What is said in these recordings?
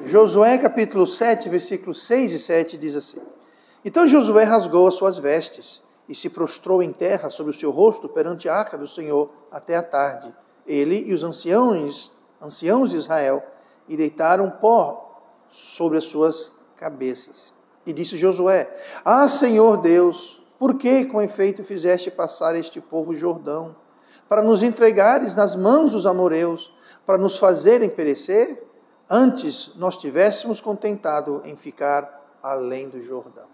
Josué capítulo 7, versículos 6 e 7 diz assim: Então Josué rasgou as suas vestes e se prostrou em terra sobre o seu rosto perante a arca do Senhor até a tarde. Ele e os anciãos de Israel, e deitaram pó sobre as suas cabeças. E disse Josué: Ah, Senhor Deus, por que com efeito fizeste passar este povo o Jordão, para nos entregares nas mãos dos amoreus, para nos fazerem perecer? Antes nós tivéssemos contentado em ficar além do Jordão.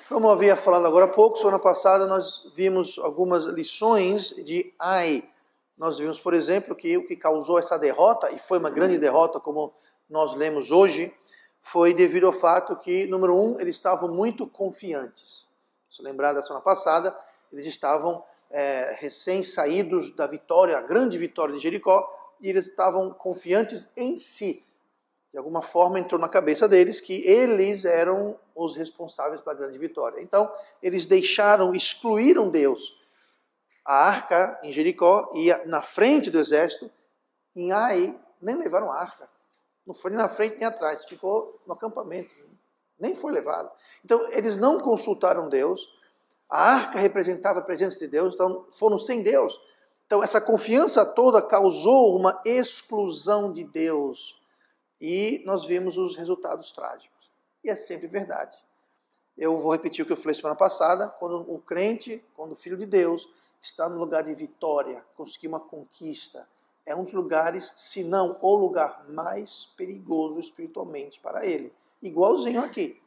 Como eu havia falado agora há pouco, semana passada nós vimos algumas lições de Ai. Nós vimos, por exemplo, que o que causou essa derrota, e foi uma grande derrota, como nós lemos hoje, foi devido ao fato que, número 1, eles estavam muito confiantes. Se lembrar da semana passada, eles estavam recém-saídos da vitória, a grande vitória de Jericó, e eles estavam confiantes em si. De alguma forma entrou na cabeça deles que eles eram os responsáveis pela grande vitória. Então, eles excluíram Deus. A arca em Jericó ia na frente do exército, em Ai nem levaram a arca. Não foi nem na frente nem atrás, ficou no acampamento, nem foi levado. Então, eles não consultaram Deus, a arca representava a presença de Deus, então foram sem Deus. Então, essa confiança toda causou uma exclusão de Deus. E nós vimos os resultados trágicos. E é sempre verdade. Eu vou repetir o que eu falei semana passada, quando o crente, quando o filho de Deus, está no lugar de vitória, conseguir uma conquista, é um dos lugares, se não o lugar mais perigoso espiritualmente para ele. Igualzinho aqui.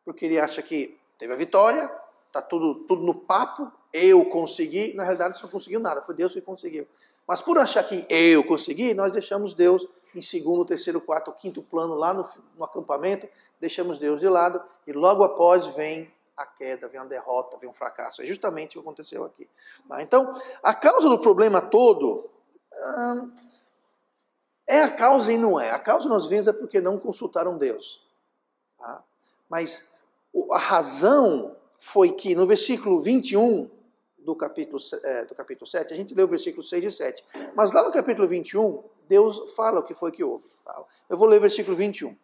Porque ele acha que teve a vitória, está tudo no papo, eu consegui, na realidade você não conseguiu nada, foi Deus que conseguiu. Mas por achar que eu consegui, nós deixamos Deus em segundo, terceiro, quarto, quinto plano, lá no acampamento, deixamos Deus de lado, e logo após vem a queda, vem a derrota, vem um fracasso. É justamente o que aconteceu aqui. Então, a causa do problema todo é a causa e não é. A causa nós vimos é porque não consultaram Deus. Tá? Mas a razão foi que no versículo 21 do capítulo 7, a gente leu o versículo 6 e 7, mas lá no capítulo 21, Deus fala o que foi que houve. Tá? Eu vou ler o versículo 21.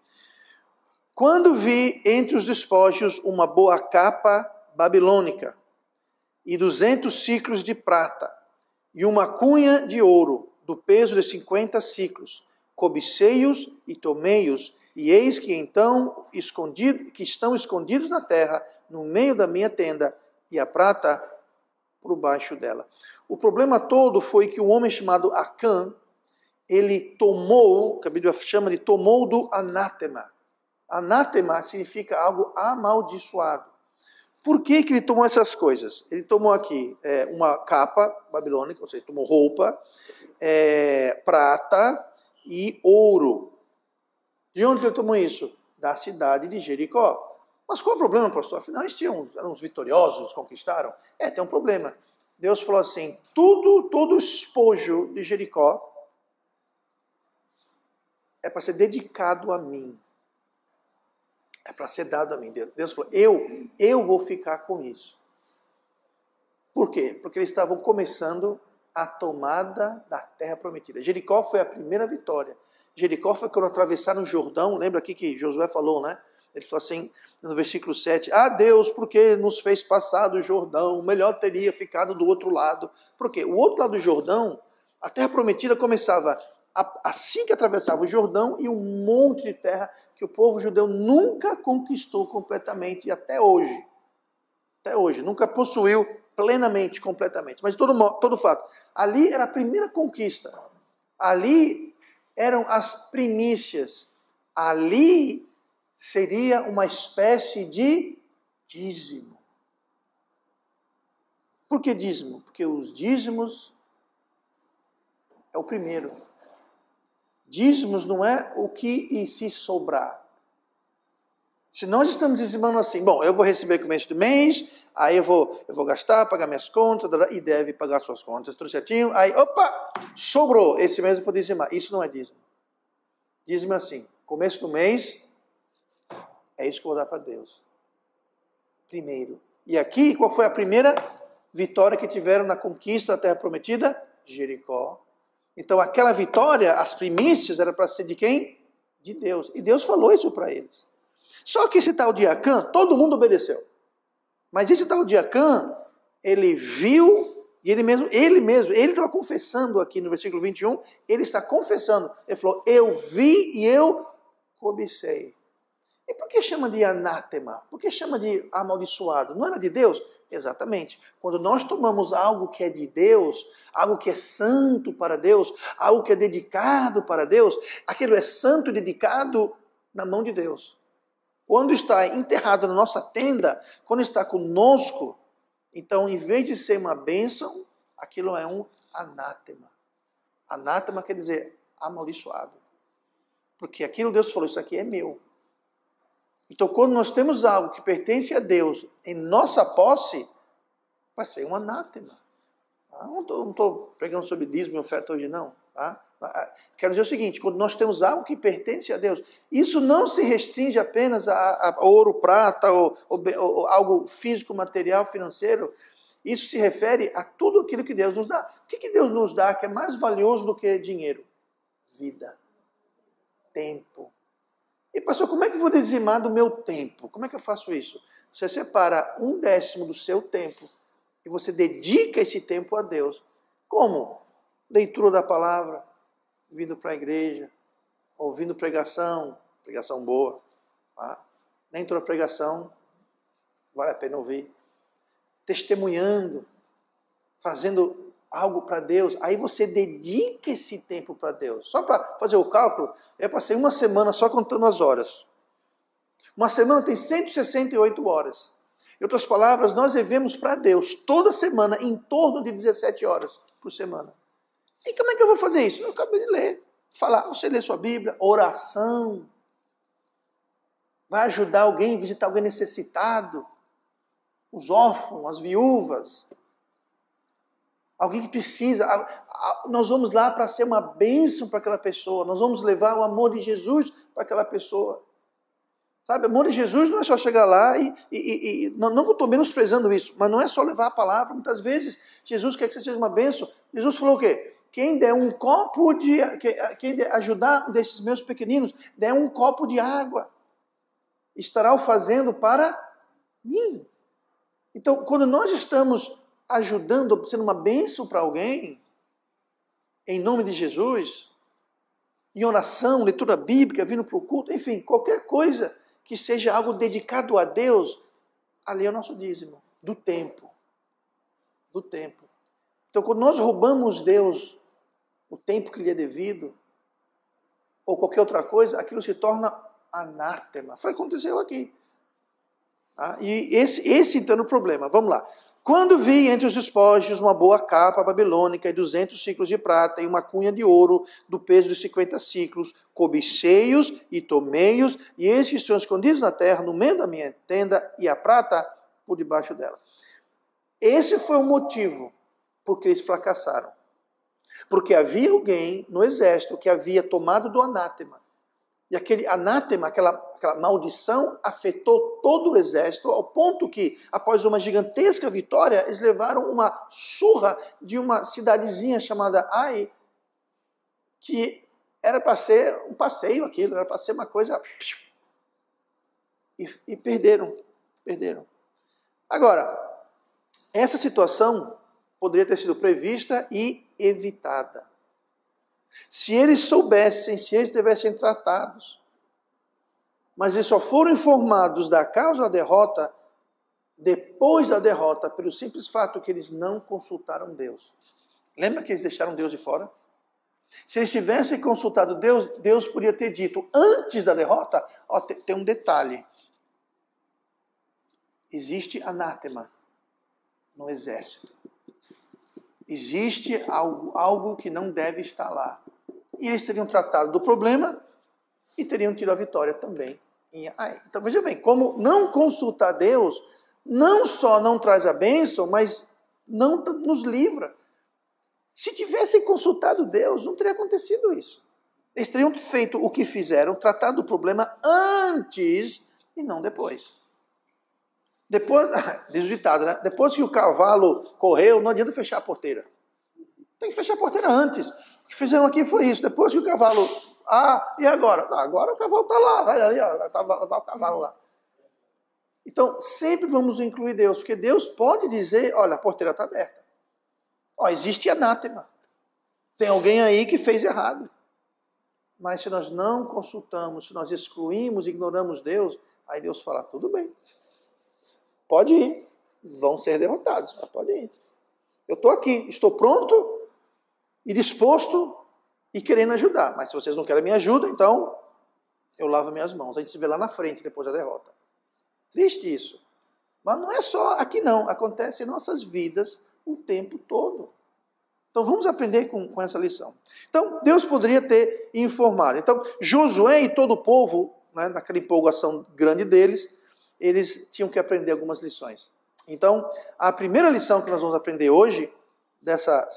Quando vi entre os despojos uma boa capa babilônica e 200 ciclos de prata e uma cunha de ouro do peso de 50 ciclos, cobicei-os e tomei-os, e eis que então que estão escondidos na terra, no meio da minha tenda, e a prata por baixo dela. O problema todo foi que um homem chamado Acã, ele tomou, que a Bíblia chama de tomou do anátema. Anátema significa algo amaldiçoado. Por que ele tomou essas coisas? Ele tomou aqui uma capa babilônica, ou seja, tomou roupa, prata e ouro. De onde ele tomou isso? Da cidade de Jericó. Mas qual é o problema, pastor? Afinal, eles eram os vitoriosos, eles conquistaram. Tem um problema. Deus falou assim, todo o espojo de Jericó é para ser dedicado a mim. É para ser dado a mim. Deus falou, eu vou ficar com isso. Por quê? Porque eles estavam começando a tomada da terra prometida. Jericó foi a primeira vitória. Jericó foi quando atravessaram o Jordão. Lembra aqui que Josué falou, né? Ele falou assim, no versículo 7, Deus, por que nos fez passar do Jordão? Melhor teria ficado do outro lado. Por quê? O outro lado do Jordão, a terra prometida começava assim que atravessava o Jordão e um monte de terra que o povo judeu nunca conquistou completamente, e até hoje, nunca possuiu plenamente, completamente. Mas todo fato, ali era a primeira conquista, ali eram as primícias, ali seria uma espécie de dízimo. Por que dízimo? Porque os dízimos é o primeiro. Dízimos não é o que se sobrar. Se nós estamos dizimando assim, bom, eu vou receber começo do mês, aí eu vou gastar, pagar minhas contas, e deve pagar suas contas, tudo certinho, aí, opa, sobrou, esse mês eu vou dizimar. Isso não é dízimo. Dízimo é assim, começo do mês, é isso que eu vou dar para Deus. Primeiro. E aqui, qual foi a primeira vitória que tiveram na conquista da terra prometida? Jericó. Então, aquela vitória, as primícias, era para ser de quem? de Deus. E Deus falou isso para eles. Só que esse tal de Acã, todo mundo obedeceu. Mas esse tal de Acã, ele viu, e ele estava confessando aqui no versículo 21, ele está confessando. Ele falou, eu vi e eu cobicei. E por que chama de anátema? Por que chama de amaldiçoado? Não era de Deus? Exatamente. Quando nós tomamos algo que é de Deus, algo que é santo para Deus, algo que é dedicado para Deus, aquilo é santo e dedicado na mão de Deus. Quando está enterrado na nossa tenda, quando está conosco, então, em vez de ser uma bênção, aquilo é um anátema. Anátema quer dizer amaldiçoado. Porque aquilo Deus falou, isso aqui é meu. Então, quando nós temos algo que pertence a Deus em nossa posse, vai ser um anátema. Não estou pregando sobre dízimo e oferta hoje, não. Tá? Quero dizer o seguinte, quando nós temos algo que pertence a Deus, isso não se restringe apenas a ouro, prata, ou algo físico, material, financeiro. Isso se refere a tudo aquilo que Deus nos dá. O que Deus nos dá que é mais valioso do que dinheiro? Vida. Tempo. E pastor, como é que eu vou dizimar do meu tempo? Como é que eu faço isso? Você separa 1/10 do seu tempo e você dedica esse tempo a Deus. Como? Leitura da palavra, vindo para a igreja, ouvindo pregação boa. Tá? Nem toda pregação vale a pena ouvir. Testemunhando, fazendo algo para Deus, aí você dedica esse tempo para Deus. Só para fazer o cálculo, eu passei uma semana só contando as horas. Uma semana tem 168 horas. Em outras palavras, nós devemos para Deus toda semana em torno de 17 horas por semana. E como é que eu vou fazer isso? Eu acabei de ler. Falar, você lê sua Bíblia, oração. Vai ajudar alguém, visitar alguém necessitado. Os órfãos, as viúvas. Alguém que precisa. Nós vamos lá para ser uma bênção para aquela pessoa. Nós vamos levar o amor de Jesus para aquela pessoa. Sabe, o amor de Jesus não é só chegar lá não que eu estou menosprezando isso, mas não é só levar a palavra. Muitas vezes, Jesus quer que você seja uma bênção. Jesus falou o quê? Quem der um copo de... Quem ajudar um desses meus pequeninos, der um copo de água, estará o fazendo para mim. Então, quando nós estamos ajudando, sendo uma bênção para alguém, em nome de Jesus, em oração, leitura bíblica, vindo para o culto, enfim, qualquer coisa que seja algo dedicado a Deus, ali é o nosso dízimo, do tempo. Do tempo. Então, quando nós roubamos Deus o tempo que lhe é devido, ou qualquer outra coisa, aquilo se torna anátema. Foi o que aconteceu aqui. Ah, e esse então é o problema. Vamos lá. Quando vi entre os despojos uma boa capa babilônica e 200 ciclos de prata e uma cunha de ouro do peso de 50 ciclos, cobicei-os e tomei-os, e eis que estão escondidos na terra, no meio da minha tenda, e a prata por debaixo dela. Esse foi o motivo por que eles fracassaram. Porque havia alguém no exército que havia tomado do anátema. E aquele anátema, aquela maldição, afetou todo o exército, ao ponto que, após uma gigantesca vitória, eles levaram uma surra de uma cidadezinha chamada Ai, que era para ser um passeio aquilo, era para ser uma coisa... E perderam. Agora, essa situação poderia ter sido prevista e evitada. Se eles soubessem, se eles tivessem tratados, mas eles só foram informados da causa da derrota depois da derrota, pelo simples fato que eles não consultaram Deus. Lembra que eles deixaram Deus de fora? Se eles tivessem consultado Deus, Deus podia ter dito, antes da derrota, tem um detalhe. Existe anátema no exército. Existe algo que não deve estar lá. E eles teriam tratado do problema e teriam tido a vitória também. Então veja bem, como não consultar Deus, não só não traz a bênção, mas não nos livra. Se tivessem consultado Deus, não teria acontecido isso. Eles teriam feito o que fizeram, tratado do problema antes e não depois. Depois, diz o ditado, né? Depois que o cavalo correu, não adianta fechar a porteira. Tem que fechar a porteira antes. O que fizeram aqui foi isso. Depois que o cavalo Ah, e agora? Não, agora o cavalo está lá, vai ali, ó, tá o cavalo lá. Então, sempre vamos incluir Deus, porque Deus pode dizer, olha, a porteira está aberta. Ó, existe anátema. Tem alguém aí que fez errado. Mas se nós não consultamos, se nós excluímos, ignoramos Deus, aí Deus fala, tudo bem. Pode ir. Vão ser derrotados, mas pode ir. Eu estou aqui, estou pronto e disposto e querendo ajudar. Mas se vocês não querem minha ajuda, então eu lavo minhas mãos. A gente se vê lá na frente, depois da derrota. Triste isso. Mas não é só aqui não. Acontece em nossas vidas o tempo todo. Então vamos aprender com essa lição. Então Deus poderia ter informado. Então Josué e todo o povo, né, naquela empolgação grande deles, eles tinham que aprender algumas lições. Então a primeira lição que nós vamos aprender hoje, dessa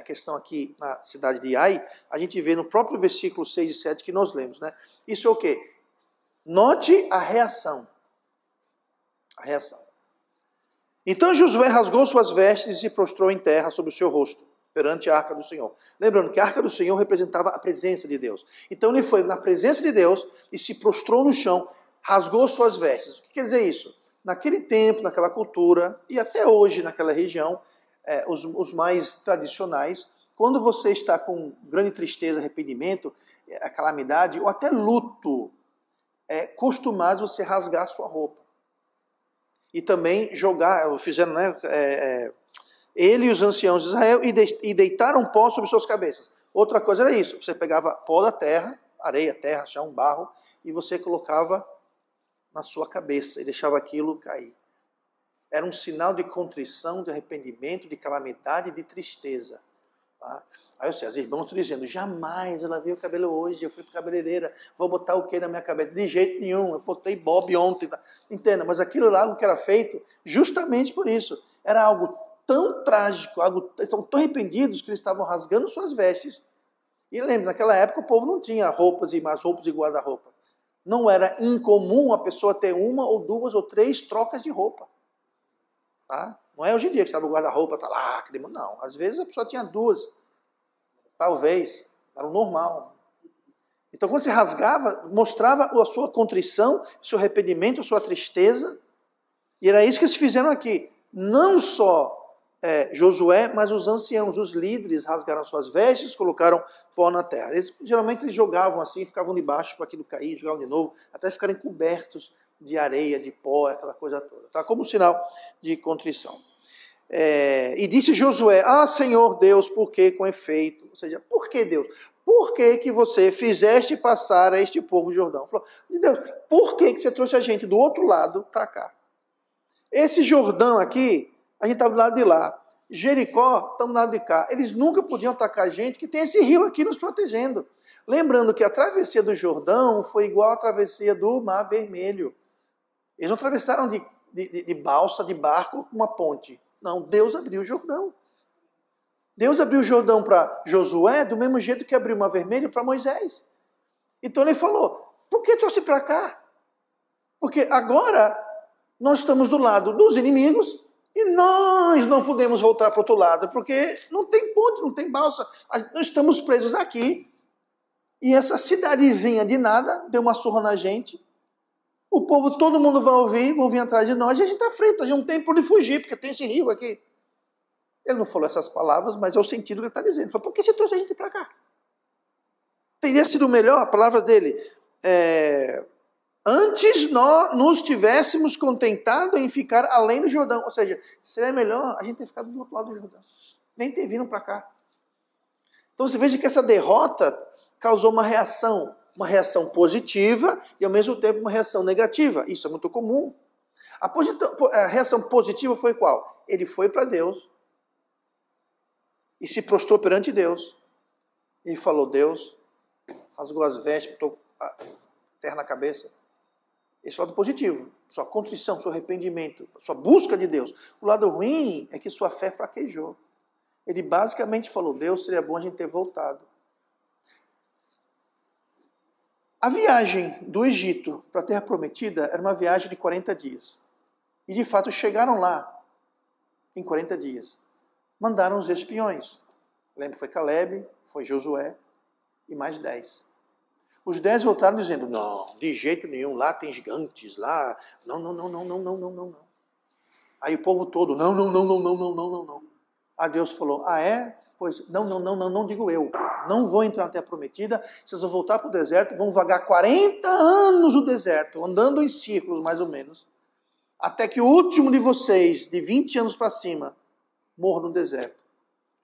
questão aqui na cidade de Ai, a gente vê no próprio versículo 6 e 7 que nós lemos. Né? Isso é o quê? Note a reação. A reação. Então Josué rasgou suas vestes e se prostrou em terra sobre o seu rosto, perante a arca do Senhor. Lembrando que a arca do Senhor representava a presença de Deus. Então ele foi na presença de Deus e se prostrou no chão, rasgou suas vestes. O que quer dizer isso? Naquele tempo, naquela cultura, e até hoje naquela região, os mais tradicionais, quando você está com grande tristeza, arrependimento, calamidade, ou até luto, é costumado você rasgar sua roupa. E também jogar, fizeram, né, ele e os anciãos de Israel, e deitaram pó sobre suas cabeças. Outra coisa era isso, você pegava pó da terra, areia, terra, chão, barro, e você colocava na sua cabeça e deixava aquilo cair. Era um sinal de contrição, de arrependimento, de calamidade e de tristeza. Tá? Aí eu sei, as irmãs estão dizendo, jamais eu lavei o cabelo hoje, eu fui para cabeleireira, vou botar o que na minha cabeça? De jeito nenhum, eu botei bob ontem. Tá? Entenda, mas aquilo lá, o que era feito, justamente por isso, era algo tão trágico, estavam tão arrependidos que eles estavam rasgando suas vestes. E lembre, naquela época o povo não tinha roupas e mais roupas e guarda-roupa. Não era incomum a pessoa ter uma ou duas ou três trocas de roupa. Tá? Não é hoje em dia que sabe o guarda-roupa está lá, não. Às vezes a pessoa tinha duas, talvez, era o normal. Então quando você rasgava, mostrava a sua contrição, seu arrependimento, a sua tristeza. E era isso que eles fizeram aqui. Não só Josué, mas os anciãos, os líderes, rasgaram suas vestes, colocaram pó na terra. Geralmente eles jogavam assim, ficavam debaixo para aquilo cair, jogavam de novo, até ficarem cobertos de areia, de pó, aquela coisa toda. Tá? Como sinal de contrição. E disse Josué, Senhor Deus, por que com efeito? Ou seja, por que Deus? Por que você fizeste passar a este povo o Jordão? Falou, Deus, por que você trouxe a gente do outro lado para cá? Esse Jordão aqui, a gente estava do lado de lá. Jericó, estamos do lado de cá. Eles nunca podiam atacar a gente, que tem esse rio aqui nos protegendo. Lembrando que a travessia do Jordão foi igual à travessia do Mar Vermelho. Eles não atravessaram de balsa, de barco, com uma ponte. Não, Deus abriu o Jordão. Deus abriu o Jordão para Josué do mesmo jeito que abriu o Mar Vermelho para Moisés. Então ele falou, por que trouxe para cá? Porque agora nós estamos do lado dos inimigos e nós não podemos voltar para o outro lado, porque não tem ponte, não tem balsa. Nós estamos presos aqui e essa cidadezinha de nada deu uma surra na gente. O povo, todo mundo vai ouvir, vão vir atrás de nós e a gente está frito, a gente não tem por onde fugir, porque tem esse rio aqui. Ele não falou essas palavras, mas é o sentido que ele está dizendo. Ele falou, por que você trouxe a gente para cá? Teria sido melhor, a palavra dele, antes nós nos tivéssemos contentado em ficar além do Jordão. Ou seja, seria melhor a gente ter ficado do outro lado do Jordão. Nem ter vindo para cá. Então você veja que essa derrota causou uma reação positiva e ao mesmo tempo uma reação negativa. Isso é muito comum. A reação positiva foi qual? Ele foi para Deus e se prostrou perante Deus e falou, Deus, rasgou as vestes, botou a terra na cabeça. Esse é o lado positivo, sua contrição, seu arrependimento, sua busca de Deus. O lado ruim é que sua fé fraquejou. Ele basicamente falou, Deus, seria bom a gente ter voltado. A viagem do Egito para a Terra Prometida era uma viagem de 40 dias. E de fato chegaram lá em 40 dias. Mandaram os espiões. Lembra, foi Caleb, foi Josué e mais 10. Os 10 voltaram dizendo, não, de jeito nenhum, lá tem gigantes, lá, não, não, não, não, não, não, não, não, não. Aí o povo todo, não, não, não, não, não, não, não, não, não. Aí Deus falou, ah é? Pois, não, não, não, não, não digo eu. Não vou entrar na terra prometida, vocês vão voltar para o deserto, vão vagar 40 anos no deserto, andando em círculos mais ou menos, até que o último de vocês, de 20 anos para cima, morra no deserto,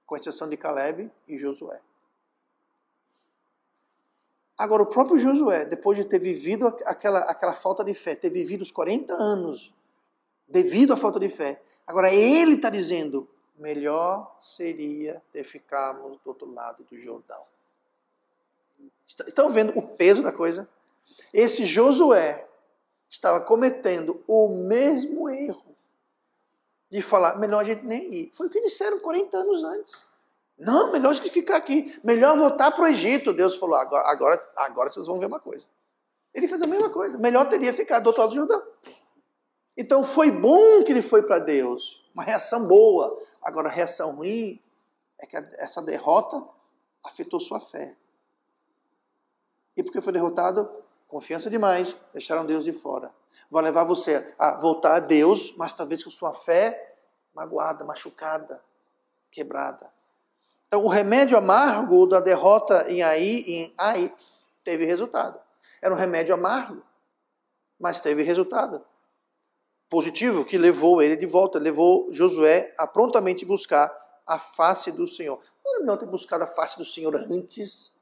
com exceção de Caleb e Josué. Agora, o próprio Josué, depois de ter vivido aquela falta de fé, ter vivido os 40 anos devido à falta de fé, agora ele está dizendo, melhor seria ter ficado do outro lado do Jordão. Estão vendo o peso da coisa? Esse Josué estava cometendo o mesmo erro de falar, melhor a gente nem ir. Foi o que disseram 40 anos antes. Não, melhor a gente ficar aqui. Melhor voltar para o Egito. Deus falou, agora vocês vão ver uma coisa. Ele fez a mesma coisa. Melhor teria ficado do outro lado do Jordão. Então foi bom que ele foi para Deus. Uma reação boa. Agora a reação ruim é que essa derrota afetou sua fé. E porque foi derrotado, confiança demais, deixaram Deus de fora. Vai levar você a voltar a Deus, mas talvez com sua fé magoada, machucada, quebrada. Então o remédio amargo da derrota em Ai teve resultado. Era um remédio amargo, mas teve resultado positivo que levou ele de volta, levou Josué a prontamente buscar a face do Senhor. Não era melhor ter buscado a face do Senhor antes?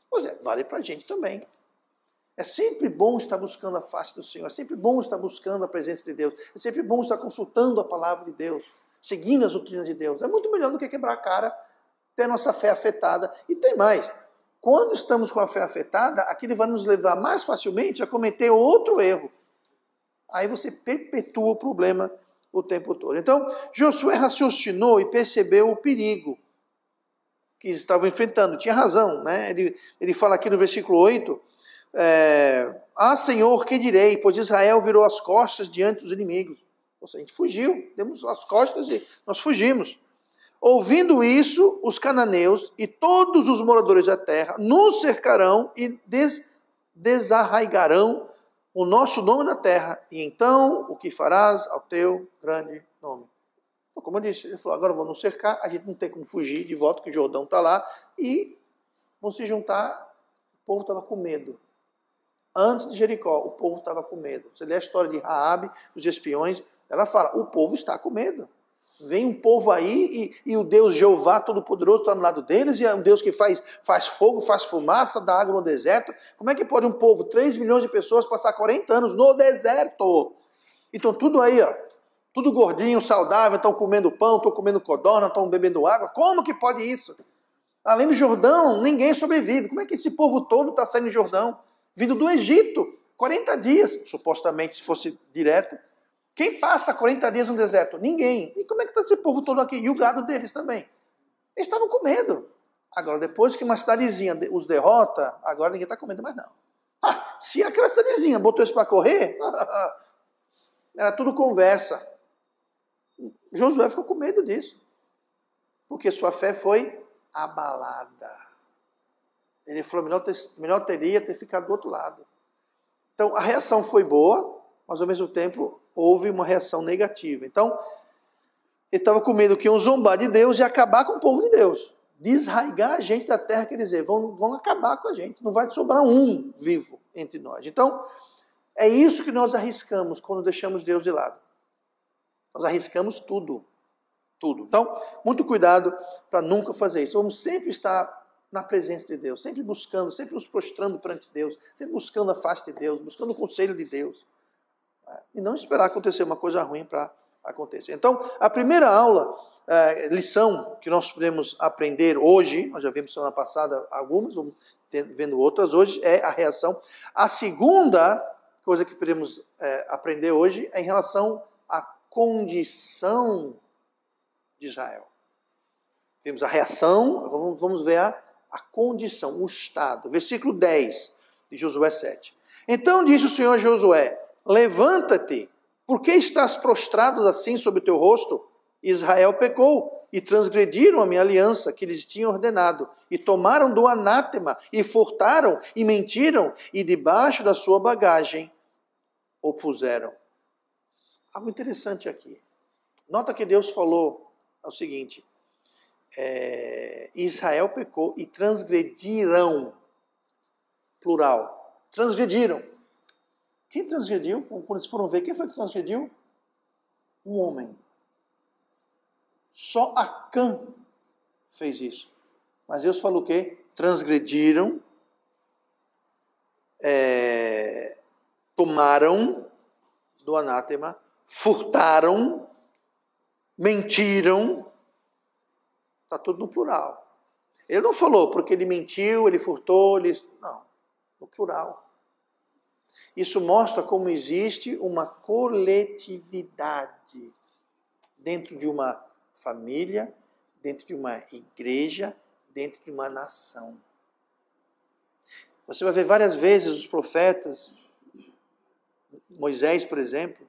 Pois é, vale para a gente também. É sempre bom estar buscando a face do Senhor, é sempre bom estar buscando a presença de Deus, é sempre bom estar consultando a palavra de Deus, seguindo as doutrinas de Deus. É muito melhor do que quebrar a cara, ter a nossa fé afetada. E tem mais, quando estamos com a fé afetada, aquilo vai nos levar mais facilmente a cometer outro erro. Aí você perpetua o problema o tempo todo. Então, Josué raciocinou e percebeu o perigo que eles estavam enfrentando. Tinha razão, né? Ele fala aqui no versículo 8, Senhor, que direi? Pois Israel virou as costas diante dos inimigos. Ou seja, a gente fugiu, demos as costas e nós fugimos. Ouvindo isso, os cananeus e todos os moradores da terra nos cercarão e desarraigarão o nosso nome na terra, e então o que farás ao teu grande nome? Como eu disse, ele falou, agora vão nos cercar, a gente não tem como fugir de volta, que o Jordão está lá, e vão se juntar. O povo estava com medo. Antes de Jericó, o povo estava com medo. Você lê a história de Raabe, os espiões, ela fala, o povo está com medo. Vem um povo aí e o Deus Jeová Todo-Poderoso está no lado deles, e é um Deus que faz fogo, faz fumaça, dá água no deserto. Como é que pode um povo, 3 milhões de pessoas, passar 40 anos no deserto? Então tudo aí, ó, tudo gordinho, saudável, estão comendo pão, estão comendo codorna, estão bebendo água. Como que pode isso? Além do Jordão, ninguém sobrevive. Como é que esse povo todo está saindo do Jordão? Vindo do Egito, 40 dias, supostamente, se fosse direto. Quem passa 40 dias no deserto? Ninguém. E como é que está esse povo todo aqui? E o gado deles também. Eles estavam com medo. Agora, depois que uma cidadezinha os derrota, agora ninguém está com medo mais não. Se aquela cidadezinha botou isso para correr, era tudo conversa. Josué ficou com medo disso. Porque sua fé foi abalada. Ele falou, melhor teria ter ficado do outro lado. Então, a reação foi boa, mas ao mesmo tempo houve uma reação negativa. Então, ele estava com medo que iam zombar de Deus e acabar com o povo de Deus. Desraigar a gente da terra, quer dizer, vão acabar com a gente. Não vai sobrar um vivo entre nós. Então, é isso que nós arriscamos quando deixamos Deus de lado. Nós arriscamos tudo. Tudo. Então, muito cuidado para nunca fazer isso. Vamos sempre estar na presença de Deus, sempre buscando, sempre nos prostrando perante Deus, sempre buscando a face de Deus, buscando o conselho de Deus. E não esperar acontecer uma coisa ruim para acontecer. Então, a primeira aula, lição que nós podemos aprender hoje, nós já vimos semana passada algumas, vamos vendo outras hoje, é a reação. A segunda coisa que podemos aprender hoje é em relação à condição de Israel. Temos a reação, agora vamos ver a condição, o estado. Versículo 10 de Josué 7. Então disse o Senhor a Josué, levanta-te, por que estás prostrado assim sobre o teu rosto? Israel pecou, e transgrediram a minha aliança que lhes tinha ordenado, e tomaram do anátema, e furtaram, e mentiram, e debaixo da sua bagagem o puseram. Algo interessante aqui. Nota que Deus falou o seguinte, Israel pecou e transgrediram, plural, transgrediram. Quem transgrediu? Quando eles foram ver, quem foi que transgrediu? Um homem. Só Acã fez isso. Mas Deus falou o quê? Transgrediram, tomaram do anátema, furtaram, mentiram. Está tudo no plural. Ele não falou porque ele mentiu, ele furtou, não, no plural. Isso mostra como existe uma coletividade dentro de uma família, dentro de uma igreja, dentro de uma nação. Você vai ver várias vezes os profetas, Moisés, por exemplo,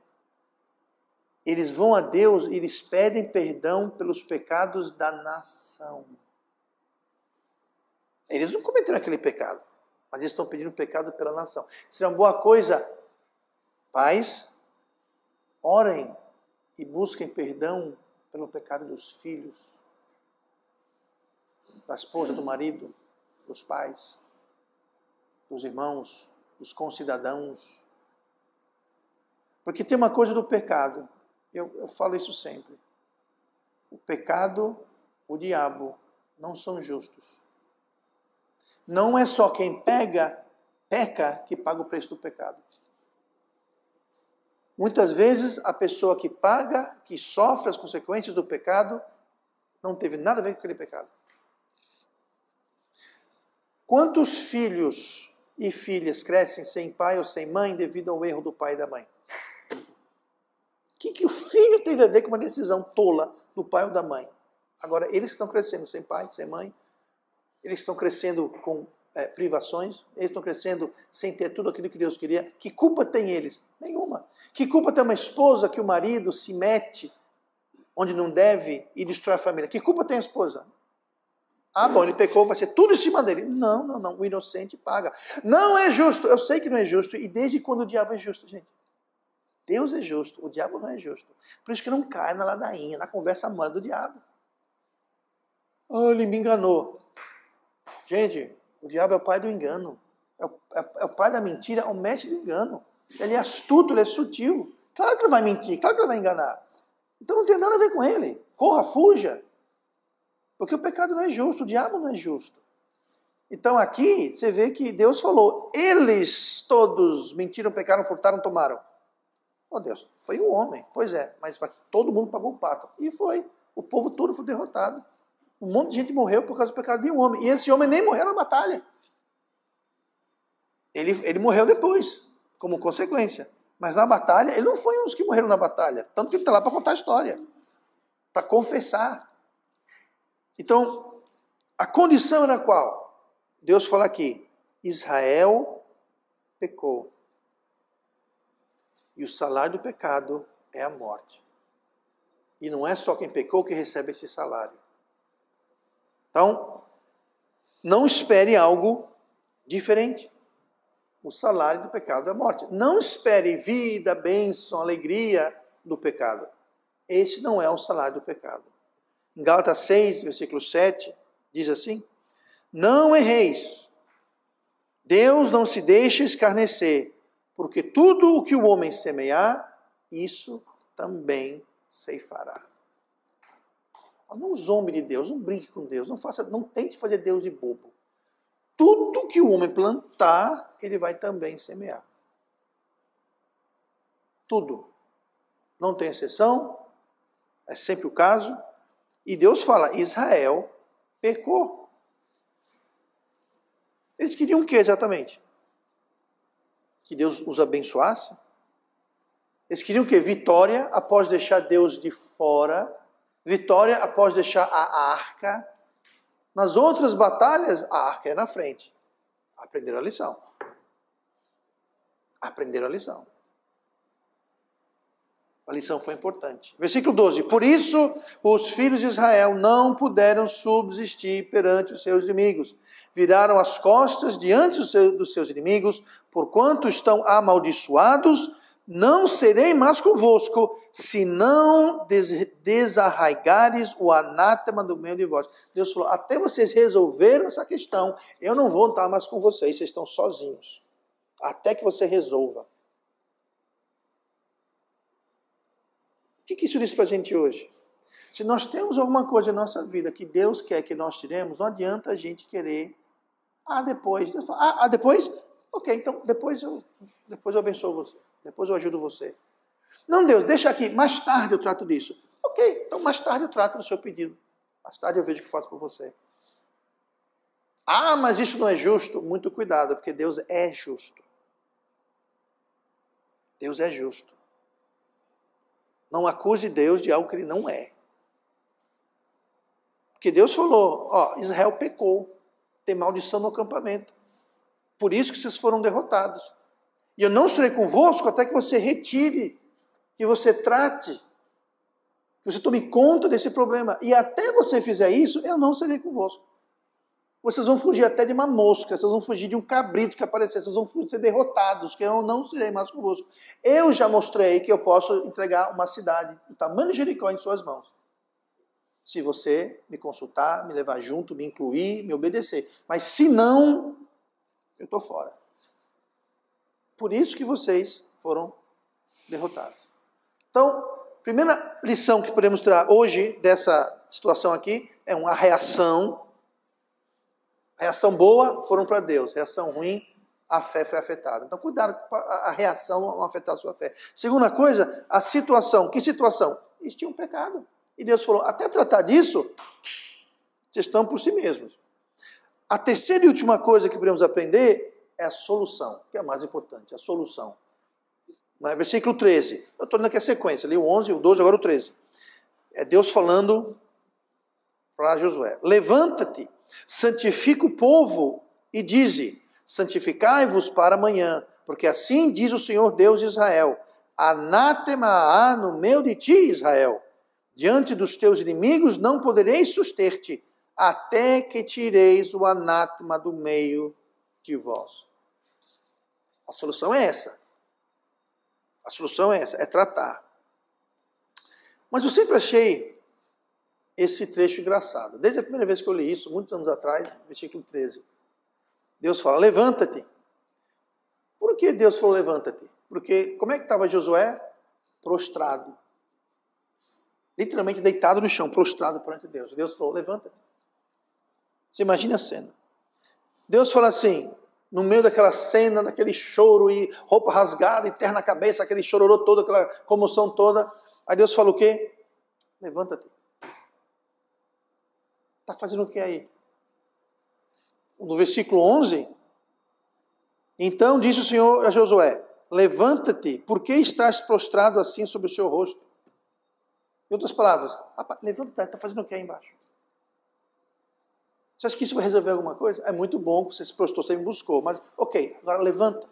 eles vão a Deus e eles pedem perdão pelos pecados da nação. Eles não cometeram aquele pecado, mas eles estão pedindo pecado pela nação. Seria uma boa coisa, pais, orem e busquem perdão pelo pecado dos filhos, da esposa, do marido, dos pais, dos irmãos, dos concidadãos. Porque tem uma coisa do pecado, eu falo isso sempre. O pecado, o diabo, não são justos. Não é só quem peca que paga o preço do pecado. Muitas vezes a pessoa que paga, que sofre as consequências do pecado, não teve nada a ver com aquele pecado. Quantos filhos e filhas crescem sem pai ou sem mãe devido ao erro do pai e da mãe? O que o filho teve a ver com uma decisão tola do pai ou da mãe? Agora, eles estão crescendo sem pai, sem mãe, eles estão crescendo com privações, eles estão crescendo sem ter tudo aquilo que Deus queria. Que culpa tem eles? Nenhuma. Que culpa tem uma esposa que o marido se mete onde não deve e destrói a família? Que culpa tem a esposa? Ah, bom, ele pecou, vai ser tudo em cima dele. Não, o inocente paga. Não é justo, eu sei que não é justo, e desde quando o diabo é justo, gente? Deus é justo, o diabo não é justo. Por isso que não cai na ladainha, na conversa mole do diabo. Oh, ele me enganou. Gente, o diabo é o pai do engano. É o pai da mentira, é o mestre do engano. Ele é astuto, ele é sutil. Claro que ele vai mentir, claro que ele vai enganar. Então não tem nada a ver com ele. Corra, fuja. Porque o pecado não é justo, o diabo não é justo. Então aqui você vê que Deus falou, eles todos mentiram, pecaram, furtaram, tomaram. Oh Deus, foi um homem. Pois é, mas todo mundo pagou o pato. E foi. O povo todo foi derrotado. Um monte de gente morreu por causa do pecado de um homem. E esse homem nem morreu na batalha. Ele morreu depois, como consequência. Mas na batalha, ele não foi um dos que morreram na batalha. Tanto que ele está lá para contar a história. Para confessar. Então, a condição era qual? Deus fala aqui, Israel pecou. E o salário do pecado é a morte. E não é só quem pecou que recebe esse salário. Então, não espere algo diferente. O salário do pecado é a morte. Não espere vida, bênção, alegria do pecado. Esse não é o salário do pecado. Em Gálatas 6, versículo 7, diz assim, não erreis. Deus não se deixa escarnecer, porque tudo o que o homem semear, isso também ceifará. Não zombe de Deus, não brinque com Deus, não tente fazer Deus de bobo. Tudo que o homem plantar, ele vai também semear. Tudo. Não tem exceção, é sempre o caso. E Deus fala, Israel pecou. Eles queriam o que exatamente? Que Deus os abençoasse? Eles queriam o que? Vitória após deixar Deus de fora. Vitória após deixar a arca. Nas outras batalhas, a arca é na frente. Aprenderam a lição. Aprenderam a lição. A lição foi importante. Versículo 12. Por isso, os filhos de Israel não puderam subsistir perante os seus inimigos. Viraram as costas diante dos seus inimigos, porquanto estão amaldiçoados. Não serei mais convosco, se não desarraigares o anátema do meio de vós. Deus falou, até vocês resolveram essa questão, eu não vou estar mais com vocês, vocês estão sozinhos. Até que você resolva. O que isso diz para a gente hoje? Se nós temos alguma coisa na nossa vida que Deus quer que nós tiremos, não adianta a gente querer, depois. Deus fala, depois? Ok, então depois eu abençoo você. Depois eu ajudo você. Não, Deus, deixa aqui, mais tarde eu trato disso. Ok, então mais tarde eu trato do seu pedido. Mais tarde eu vejo o que faço por você. Mas isso não é justo. Muito cuidado, porque Deus é justo. Deus é justo. Não acuse Deus de algo que Ele não é. Porque Deus falou, Israel pecou, tem maldição no acampamento. Por isso que vocês foram derrotados. E eu não estarei convosco até que você retire, que você trate, que você tome conta desse problema. E até você fizer isso, eu não serei convosco. Vocês vão fugir até de uma mosca, vocês vão fugir de um cabrito que aparecer, vocês vão ser derrotados, que eu não serei mais convosco. Eu já mostrei que eu posso entregar uma cidade do tamanho de Jericó em suas mãos. Se você me consultar, me levar junto, me incluir, me obedecer. Mas se não, eu estou fora. Por isso que vocês foram derrotados. Então, primeira lição que podemos tirar hoje dessa situação aqui é uma reação. Reação boa foram para Deus. Reação ruim, a fé foi afetada. Então, cuidado para a reação não afetar a sua fé. Segunda coisa, a situação. Que situação? Eles tinham pecado. E Deus falou, até tratar disso, vocês estão por si mesmos. A terceira e última coisa que podemos aprender é a solução, que é a mais importante, a solução. Versículo 13. Eu estou lendo aqui a sequência, ali o 11, o 12, agora o 13. É Deus falando para Josué. Levanta-te, santifica o povo e dize, santificai-vos para amanhã, porque assim diz o Senhor Deus de Israel, anátema há no meio de ti, Israel. Diante dos teus inimigos não podereis suster-te, até que tireis o anátema do meio de vós. A solução é essa. A solução é essa, é tratar. Mas eu sempre achei esse trecho engraçado. Desde a primeira vez que eu li isso, muitos anos atrás, versículo 13. Deus fala, levanta-te. Por que Deus falou levanta-te? Porque como é que estava Josué? Prostrado. Literalmente deitado no chão, prostrado perante Deus. Deus falou, levanta-te. Você imagina a cena. Deus fala assim, no meio daquela cena, daquele choro e roupa rasgada e terra na cabeça, aquele chororô todo, aquela comoção toda. Aí Deus fala o quê? Levanta-te. Está fazendo o que aí? No versículo 11, então disse o Senhor a Josué, levanta-te, por que estás prostrado assim sobre o seu rosto? Em outras palavras, levanta-te, está fazendo o que aí embaixo? Você acha que isso vai resolver alguma coisa? É muito bom que você se prostrou, você me buscou, mas ok, agora levanta.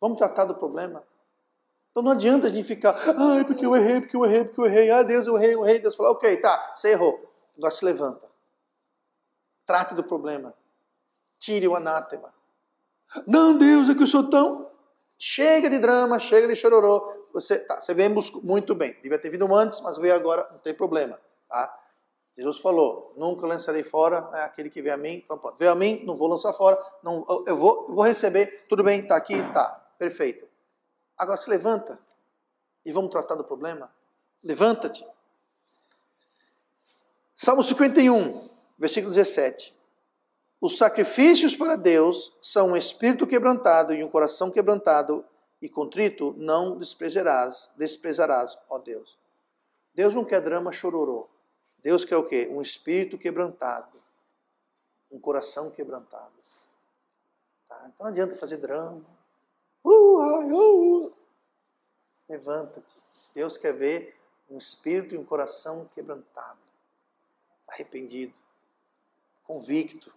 Vamos tratar do problema. Então não adianta a gente ficar, porque eu errei, Deus, eu errei. Deus fala, ok, tá, você errou. Agora se levanta. Trate do problema. Tire o anátema. Não, Deus, é que eu sou tão... Chega de drama, chega de chororô. Você veio muito bem. Devia ter vindo antes, mas veio agora, não tem problema. Tá? Jesus falou, nunca lançarei fora aquele que vê a mim. Então pronto, veio a mim, não vou lançar fora. Não, eu vou receber, tudo bem, está aqui, tá, perfeito. Agora se levanta e vamos tratar do problema. Levanta-te. Salmo 51, versículo 17. Os sacrifícios para Deus são um espírito quebrantado e um coração quebrantado e contrito não desprezarás, ó Deus. Deus não quer drama chororô. Deus quer o quê? Um espírito quebrantado, um coração quebrantado. Tá? Então não adianta fazer drama. Levanta-te. Deus quer ver um espírito e um coração quebrantado, arrependido, convicto,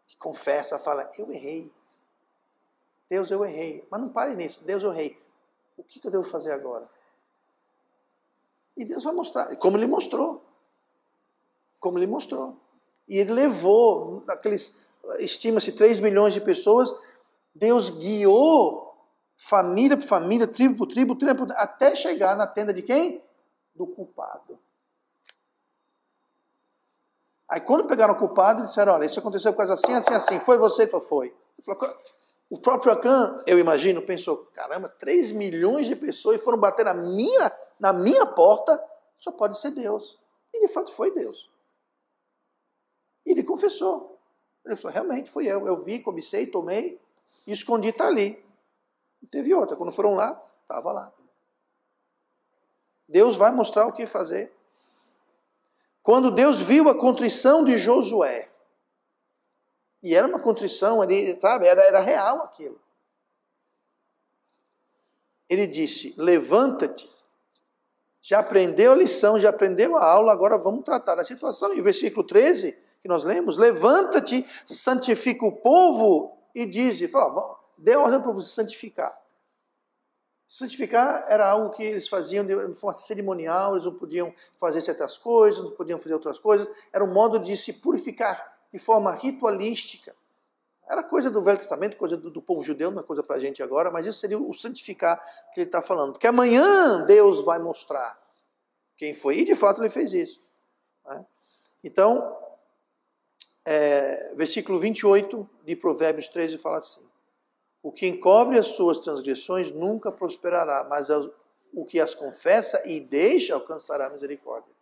que confessa, fala, eu errei. Deus, eu errei. Mas não pare nisso. Deus, eu errei. o que eu devo fazer agora? E Deus vai mostrar, como Ele mostrou. Como Ele mostrou. E Ele levou, estima-se 3 milhões de pessoas, Deus guiou família por família, tribo por tribo, até chegar na tenda de quem? Do culpado. Aí quando pegaram o culpado, disseram, olha, isso aconteceu por causa assim, assim, assim. Foi você? Ele foi. O próprio Acã, eu imagino, pensou, caramba, 3 milhões de pessoas e foram bater na minha porta, só pode ser Deus. E de fato foi Deus. E ele confessou. Ele falou, realmente fui eu. Eu vi, cobicei, tomei e escondi, está ali. Não teve outra. Quando foram lá, estava lá. Deus vai mostrar o que fazer. Quando Deus viu a contrição de Josué, e era uma contrição ali, sabe, era real aquilo. Ele disse, levanta-te, já aprendeu a lição, já aprendeu a aula, agora vamos tratar da situação. E o versículo 13, que nós lemos, levanta-te, santifica o povo e diz, dê ordem para você santificar. Santificar era algo que eles faziam de forma cerimonial, eles não podiam fazer certas coisas, não podiam fazer outras coisas, era um modo de se purificar de forma ritualística. Era coisa do Velho Testamento, coisa do povo judeu, não é coisa para a gente agora, mas isso seria o santificar que ele está falando. Porque amanhã Deus vai mostrar quem foi, e de fato ele fez isso. Né? Então, versículo 28 de Provérbios 13 fala assim, o que encobre as suas transgressões nunca prosperará, mas o que as confessa e deixa alcançará a misericórdia.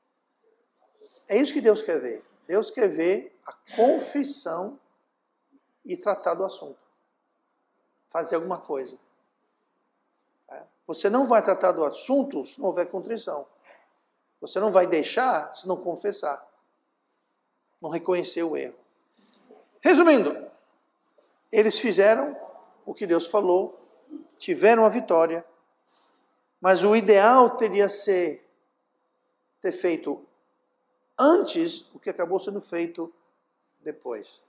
É isso que Deus quer ver. Deus quer ver a confissão e tratar do assunto. Fazer alguma coisa. Você não vai tratar do assunto se não houver contrição. Você não vai deixar se não confessar. Não reconhecer o erro. Resumindo, eles fizeram o que Deus falou, tiveram a vitória, mas o ideal teria ter feito antes o que acabou sendo feito depois.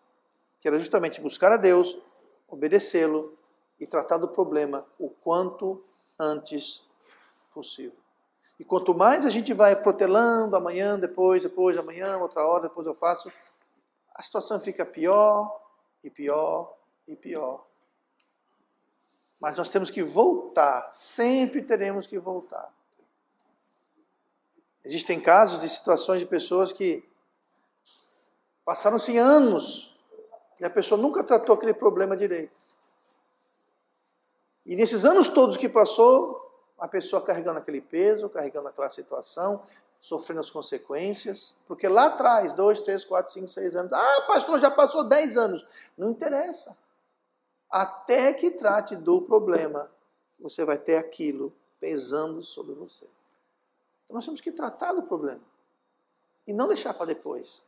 Que era justamente buscar a Deus, obedecê-lo e tratar do problema o quanto antes possível. E quanto mais a gente vai protelando, amanhã, depois, amanhã, outra hora, depois eu faço, a situação fica pior e pior e pior. Mas nós temos que voltar, sempre teremos que voltar. Existem casos de situações de pessoas que passaram-se anos e a pessoa nunca tratou aquele problema direito. E nesses anos todos que passou, a pessoa carregando aquele peso, carregando aquela situação, sofrendo as consequências, porque lá atrás, 2, 3, 4, 5, 6 anos, pastor, já passou 10 anos. Não interessa. Até que trate do problema, você vai ter aquilo pesando sobre você. Então nós temos que tratar do problema e não deixar para depois.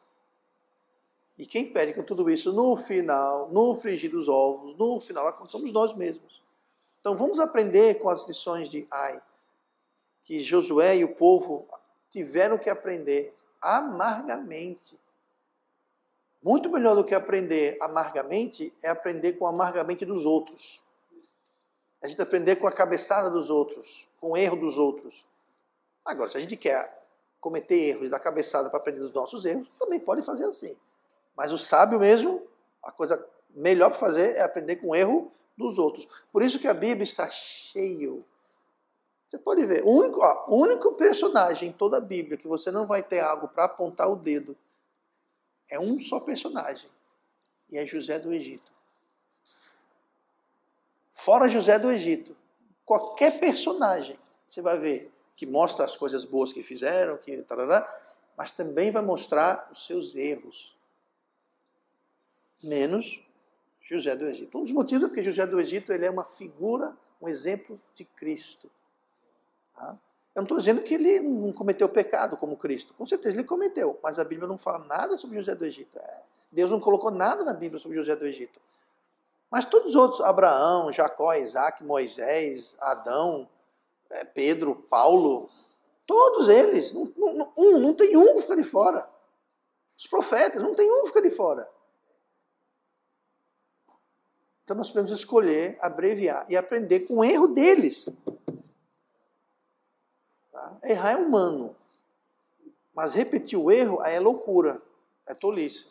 E quem perde com tudo isso no final, no frigir dos ovos, no final, somos nós mesmos. Então vamos aprender com as lições de Ai, que Josué e o povo tiveram que aprender amargamente. Muito melhor do que aprender amargamente é aprender com o amargamente dos outros. A gente aprender com a cabeçada dos outros, com o erro dos outros. Agora, se a gente quer cometer erros e dar cabeçada para aprender dos nossos erros, também pode fazer assim. Mas o sábio mesmo, a coisa melhor para fazer é aprender com o erro dos outros. Por isso que a Bíblia está cheio. Você pode ver, o único personagem em toda a Bíblia que você não vai ter algo para apontar o dedo é um só personagem, e é José do Egito. Fora José do Egito, qualquer personagem, você vai ver que mostra as coisas boas que fizeram, mas também vai mostrar os seus erros. Menos José do Egito. Um dos motivos é porque José do Egito ele é uma figura, um exemplo de Cristo. Tá? Eu não estou dizendo que ele não cometeu pecado como Cristo. Com certeza ele cometeu, mas a Bíblia não fala nada sobre José do Egito. Deus não colocou nada na Bíblia sobre José do Egito. Mas todos os outros, Abraão, Jacó, Isaac, Moisés, Adão, Pedro, Paulo, todos eles, não tem um que fica de fora. Os profetas, não tem um que fica de fora. Então nós podemos escolher, abreviar e aprender com o erro deles. Tá? Errar é humano. Mas repetir o erro aí é loucura, é tolice.